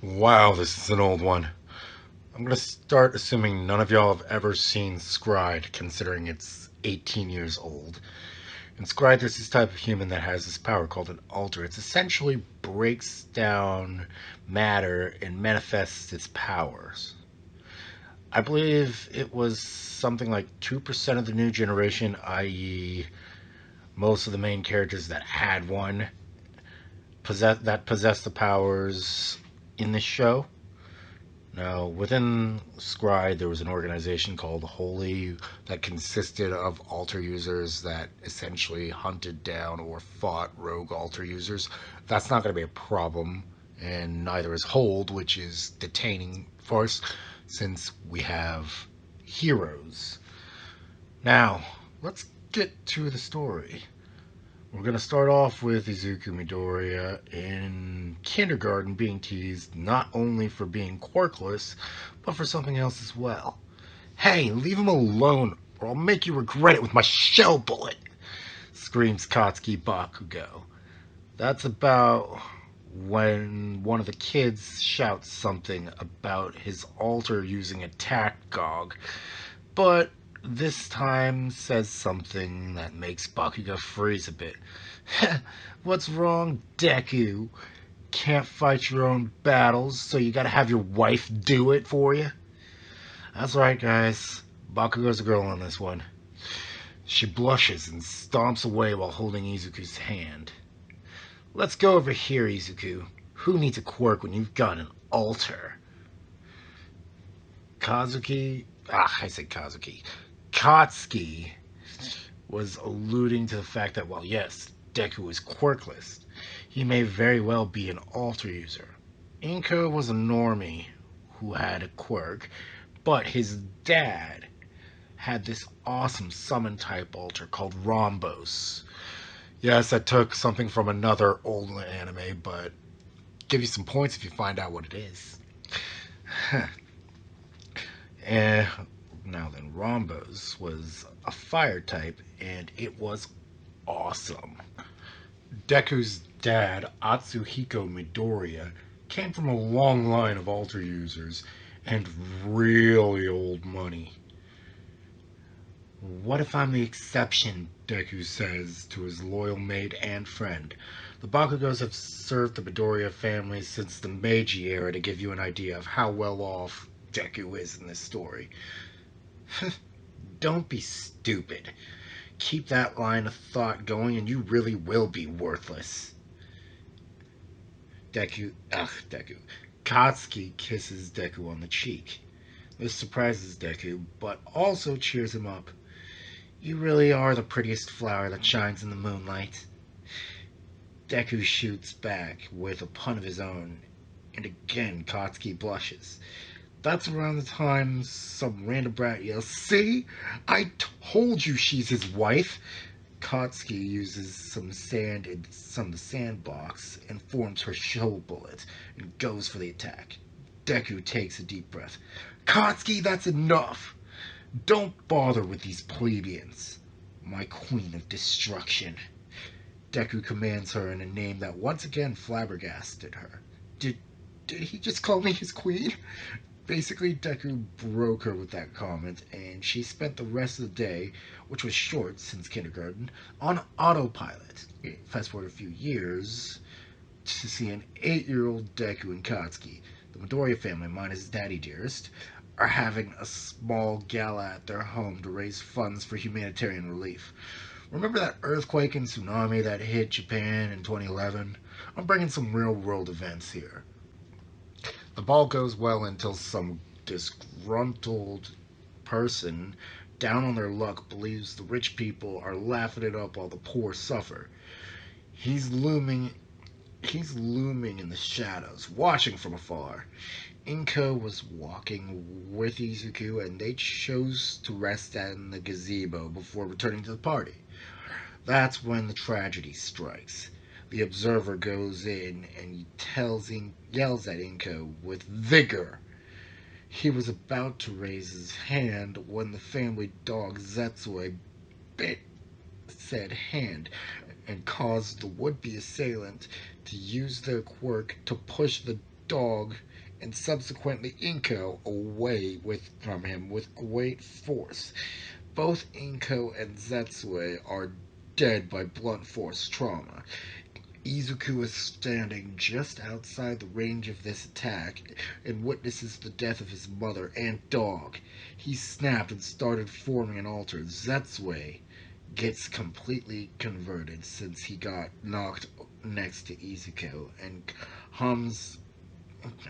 Wow, this is an old one. I'm gonna start assuming none of y'all have ever seen Scryed, considering it's 18 years old. In Scryed, there's this type of human that has this power called an alter. It essentially breaks down matter and manifests its powers. I believe it was something like 2% of the new generation, i.e., most of the main characters that had one, possessed the powers in this show. Now, within Scry, there was an organization called Holy that consisted of altar users that essentially hunted down or fought rogue altar users. That's not going to be a problem, and neither is Hold, which is detaining force, since we have heroes. Now, let's get to the story. We're going to start off with Izuku Midoriya in kindergarten being teased not only for being quirkless, but for something else as well. Hey, leave him alone, or I'll make you regret it with my shell bullet! Screams Katsuki Bakugo. That's about when one of the kids shouts something about his alter using attack gog, but this time says something that makes Bakugo freeze a bit. What's wrong, Deku? Can't fight your own battles, so you gotta have your wife do it for you? That's right, guys. Bakugo's a girl on this one. She blushes and stomps away while holding Izuku's hand. Let's go over here, Izuku. Who needs a quirk when you've got an altar? Kazuki. I said Kazuki. Katsuki was alluding to the fact that, well, yes, Deku is quirkless. He may very well be an alter user. Inko was a normie who had a quirk, but his dad had this awesome summon type alter called Rhombos. Yes, I took something from another old anime, but give you some points if you find out what it is. And now then, Rhombos was a fire type, and it was awesome. Deku's dad, Atsuhiko Midoriya, came from a long line of altar users and really old money. What if I'm the exception? Deku says to his loyal mate and friend. The Bakugos have served the Midoriya family since the Meiji era to give you an idea of how well off Deku is in this story. Don't be stupid. Keep that line of thought going and you really will be worthless. Deku. Katsuki kisses Deku on the cheek. This surprises Deku, but also cheers him up. You really are the prettiest flower that shines in the moonlight. Deku shoots back with a pun of his own, and again Katsuki blushes. That's around the time some random brat yells, "See? I told you she's his wife!" Katsuki uses some sand in some of the sandbox and forms her shell bullet and goes for the attack. Deku takes a deep breath. Katsuki, that's enough! Don't bother with these plebeians. My queen of destruction. Deku commands her in a name that once again flabbergasted her. Did did he just call me his queen? Basically, Deku broke her with that comment, and she spent the rest of the day, which was short since kindergarten, on autopilot. Fast forward a few years to see an 8-year-old Deku and Katsuki, the Midoriya family, minus Daddy Dearest, are having a small gala at their home to raise funds for humanitarian relief. Remember that earthquake and tsunami that hit Japan in 2011? I'm bringing some real world events here. The ball goes well until some disgruntled person down on their luck believes the rich people are laughing it up while the poor suffer. He's looming he's looming in the shadows, watching from afar. Inko was walking with Izuku and they chose to rest in the gazebo before returning to the party. That's when the tragedy strikes. The observer goes in and yells at Inko with vigor. He was about to raise his hand when the family dog Zetsui bit said hand and caused the would-be assailant to use their quirk to push the dog, and subsequently Inko from him with great force. Both Inko and Zetsue are dead by blunt force trauma. Izuku is standing just outside the range of this attack and witnesses the death of his mother and dog. He snapped and started forming an altar. Zetsue gets completely converted since he got knocked next to Izuku and hums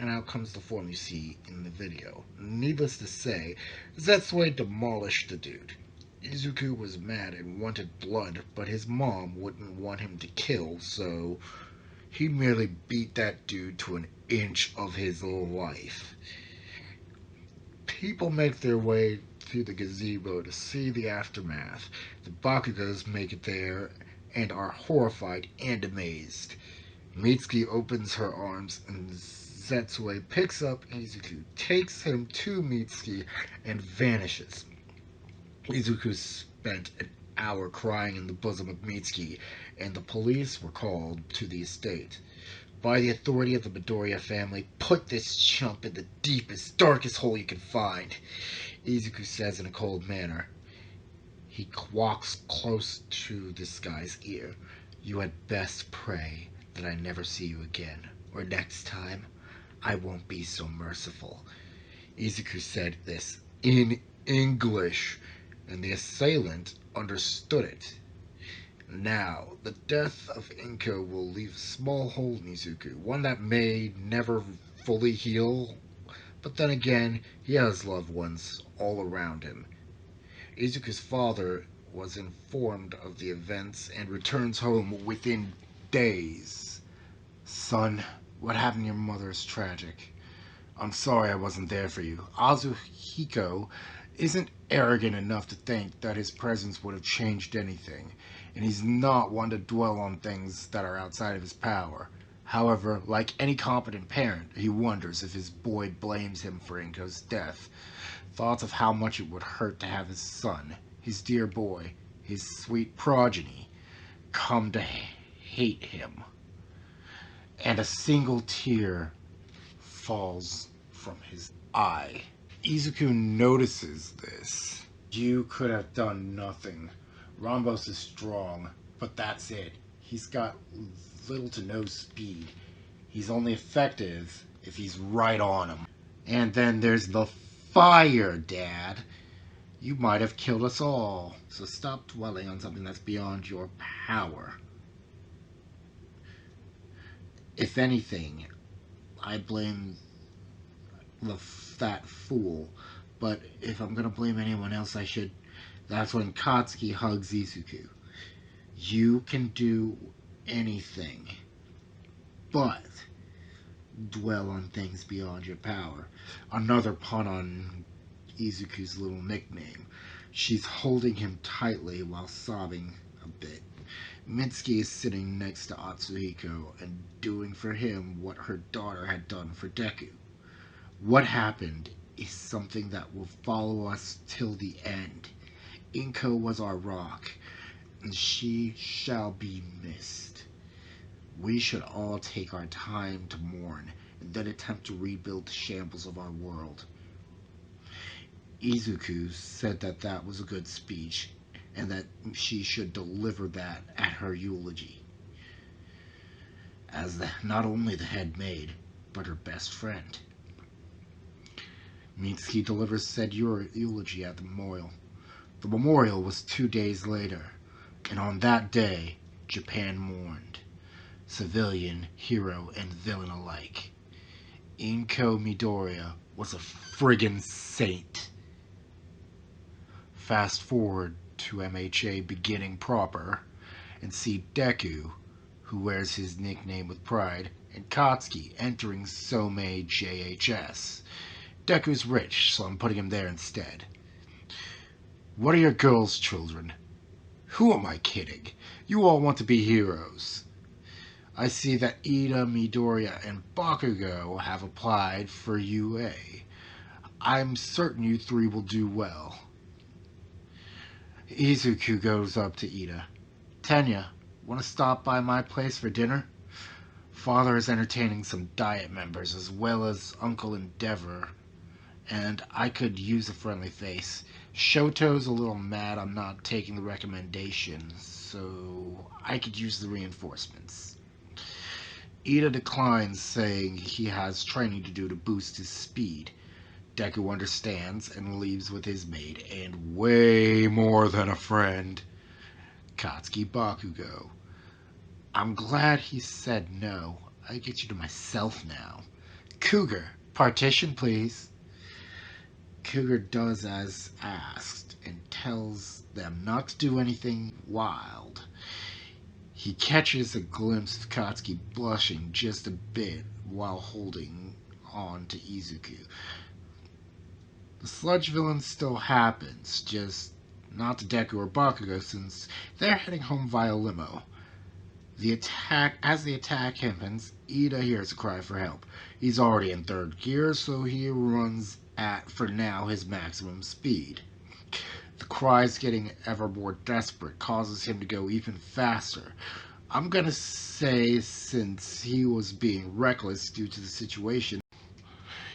and out comes the form you see in the video. Needless to say, Zetsue demolished the dude. Izuku was mad and wanted blood, but his mom wouldn't want him to kill, so he merely beat that dude to an inch of his life. People make their way to the gazebo to see the aftermath. The Bakugos make it there and are horrified and amazed. Mitsuki opens her arms and Zetsue picks up Izuku, takes him to Mitsuki, and vanishes. Izuku spent an hour crying in the bosom of Mitsuki, and the police were called to the estate. By the authority of the Midoriya family, put this chump in the deepest, darkest hole you can find, Izuku says in a cold manner. He walks close to this guy's ear. You had best pray that I never see you again, or next time I won't be so merciful. Izuku said this in English, and the assailant understood it. Now, the death of Inko will leave a small hole in Izuku, one that may never fully heal, but then again, he has loved ones all around him. Izuku's father was informed of the events and returns home within days. Son, what happened to your mother is tragic. I'm sorry I wasn't there for you. Azuhiko isn't arrogant enough to think that his presence would have changed anything, and he's not one to dwell on things that are outside of his power. However, like any competent parent, he wonders if his boy blames him for Inko's death. Thoughts of how much it would hurt to have his son, his dear boy, his sweet progeny, come to hate him. And a single tear falls from his eye. Izuku notices this. You could have done nothing. Rambos is strong, but that's it. He's got little to no speed. He's only effective if he's right on him. And then there's the fire, Dad. You might have killed us all. So stop dwelling on something that's beyond your power. If anything, I blame that fool. But if I'm gonna blame anyone else, I should. That's when Katsuki hugs Izuku. You can do anything, but dwell on things beyond your power. Another pun on Izuku's little nickname. She's holding him tightly while sobbing a bit. Mitsuki is sitting next to Atsuhiko and doing for him what her daughter had done for Deku. What happened is something that will follow us till the end. Inko was our rock, and she shall be missed. We should all take our time to mourn, and then attempt to rebuild the shambles of our world. Izuku said that was a good speech, and that she should deliver that at her eulogy. As not only the head maid, but her best friend. Mitsuki delivers said eulogy at the memorial. The memorial was 2 days later, and on that day, Japan mourned. Civilian, hero, and villain alike. Inko Midoriya was a friggin' saint. Fast forward to MHA beginning proper, and see Deku, who wears his nickname with pride, and Katsuki entering Somei JHS. Deku's rich, so I'm putting him there instead. What are your girls' children? Who am I kidding? You all want to be heroes. I see that Ida, Midoriya, and Bakugo have applied for UA. I'm certain you three will do well. Izuku goes up to Ida. Tenya, want to stop by my place for dinner? Father is entertaining some diet members as well as Uncle Endeavor, and I could use a friendly face. Shoto's a little mad I'm not taking the recommendation, so I could use the reinforcements. Ida declines, saying he has training to do to boost his speed. Deku understands and leaves with his maid and way more than a friend, Katsuki Bakugo. I'm glad he said no. I get you to myself now. Cougar, partition, please. Cougar does as asked and tells them not to do anything wild. He catches a glimpse of Katsuki blushing just a bit while holding on to Izuku. The sludge villain still happens, just not to Deku or Bakugo since they're heading home via limo. As the attack happens, Ida hears a cry for help. He's already in third gear, so he runs at, for now, his maximum speed. The cries getting ever more desperate causes him to go even faster. I'm gonna say, since he was being reckless due to the situation,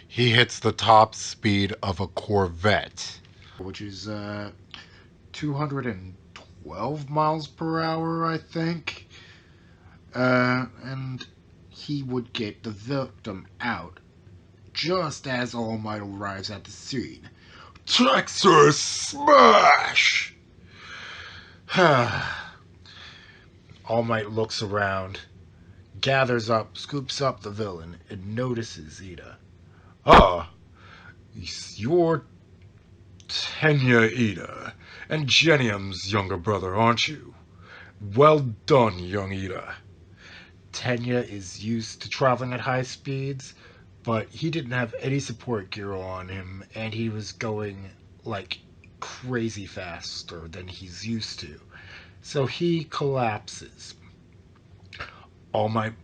he hits the top speed of a Corvette, which is 212 miles per hour, I think. And he would get the victim out just as All Might arrives at the scene. Texas Smash! All Might looks around, scoops up the villain, and notices Ida. Ah, you're Tenya Ida, and Genium's younger brother, aren't you? Well done, young Ida. Tenya is used to traveling at high speeds, but he didn't have any support gear on him, and he was going like crazy faster than he's used to. So he collapses. All Might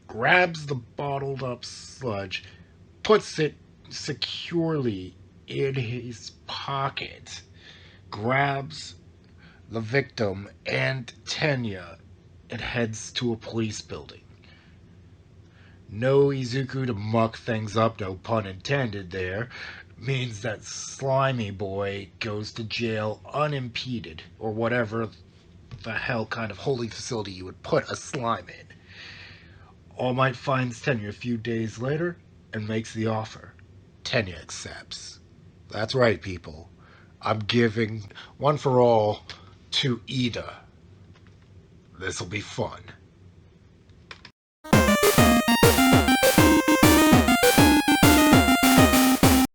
grabs the bottled up sludge, puts it securely in his pocket, grabs the victim and Tenya, and heads to a police building. No Izuku to muck things up, no pun intended there, means that Slimy Boy goes to jail unimpeded, or whatever the hell kind of holding facility you would put a slime in. All Might finds Tenya a few days later and makes the offer. Tenya accepts. That's right, people. I'm giving one for all to Ida. This'll be fun.